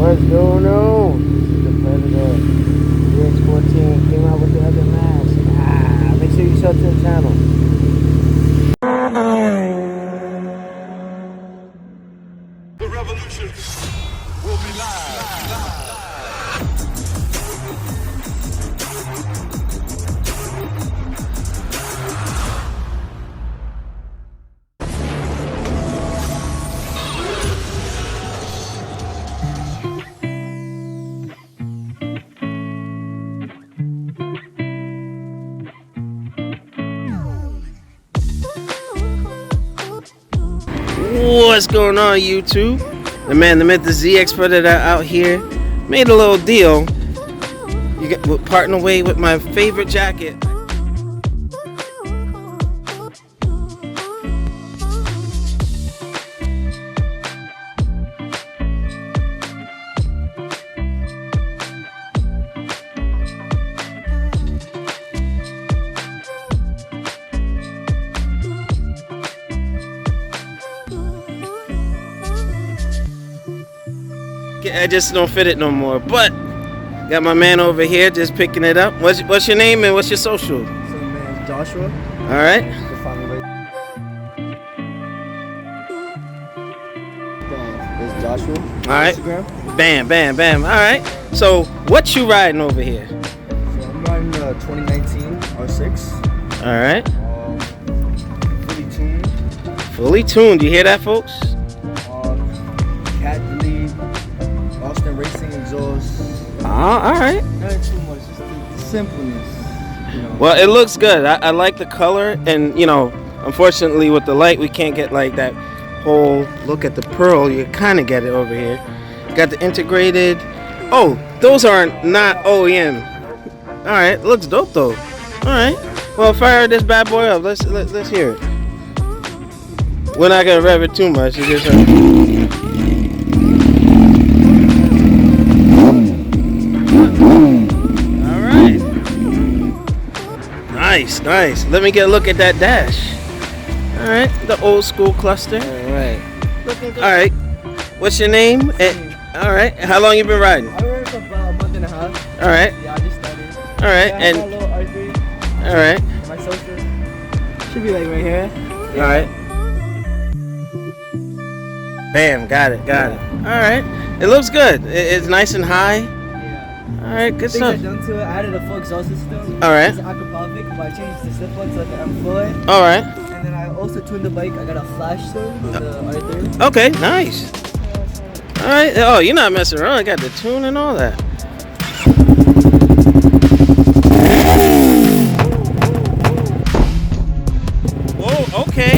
What's going on? This is the Predator UX14 came out with the other mask. Make sure you sub to the channel. The revolution will be live. What's going on, YouTube? The man, the myth, the ZX Predator out here. Made a little deal. You get parting away with my favorite jacket. I just don't fit it no more, but got my man over here just picking it up. What's your name and what's your social? So my name is Joshua. All right. You can find me right there. It's Joshua. All right. Instagram. Bam, bam, bam. All right. So what you riding over here? So I'm riding the 2019 R6. All right. Fully tuned. Fully tuned. You hear that, folks? Cat delete. Austin Racing exhaust. All right. Not too much. Just the simpleness. You know. Well, it looks good. I like the color, and you know, unfortunately with the light, we can't get like that whole look at the pearl. You kind of get it over here. Got the integrated. Oh, those are not OEM. All right, looks dope though. All right. Well, fire this bad boy up. Let's hear it. We're not gonna rev it too much. You just. Nice, nice. Let me get a look at that dash. All right, the old school cluster. All right. Looking good. All right. What's your name? All right. How long you been riding? I've been riding for about a month and a half. All right. Yeah, I just started. All right. Yeah, I And got a little R3. all right. My social should be like right here. All right. Bam. Got it. Got it. All right. It looks good. It's nice and high. Yeah. All right. Good Things I've stuff. done to it, I added a full exhaust system. All right. It's aquapovic, but I changed the slip-on so I can employ. All right. And then I also tuned the bike. I got a flash tune with the R3. Okay. Nice. All right. Oh, you're not messing around. I got the tune and all that. Whoa. Okay.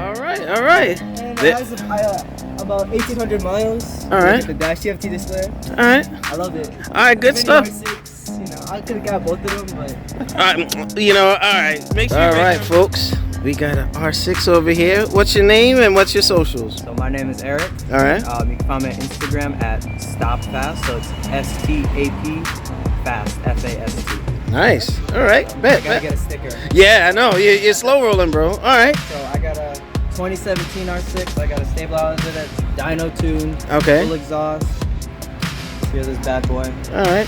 All right. All right. And it has about 1,800 miles. All right. The dash TFT display. All right. I loved it. All right. Good stuff. R6, you know, I could have got both of them, but You know, all right. Make sure. All right, folks. We got an R6 over here. What's your name and what's your socials? So my name is Eric. All right. You can find me on Instagram at StopFast. So it's STAP Fast, FAST. Nice. All right. Bet. I gotta get a sticker. Yeah, I know. You're slow rolling, bro. All right. So I got a 2017 R6. I got a stabilizer that's dyno tune. Okay. Full exhaust. Here's this bad boy. All right.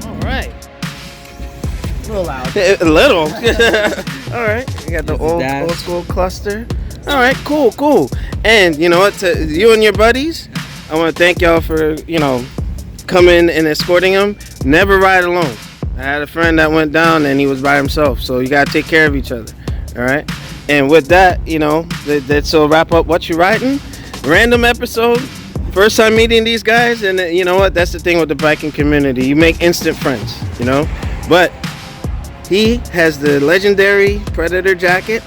All right. A little loud. A little. All right. You got the dash. old school cluster. All right. Cool. Cool. And you know what? To you and your buddies, I want to thank y'all for coming and escorting them. Never ride alone. I had a friend that went down and he was by himself. So you gotta take care of each other. All right. And with that, that's wrap up What You Riding. Random episode. First time meeting these guys, and you know what? That's the thing with the biking community. You make instant friends, But he has the legendary Predator jacket.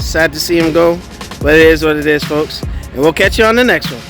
Sad to see him go, but it is what it is, folks. And we'll catch you on the next one.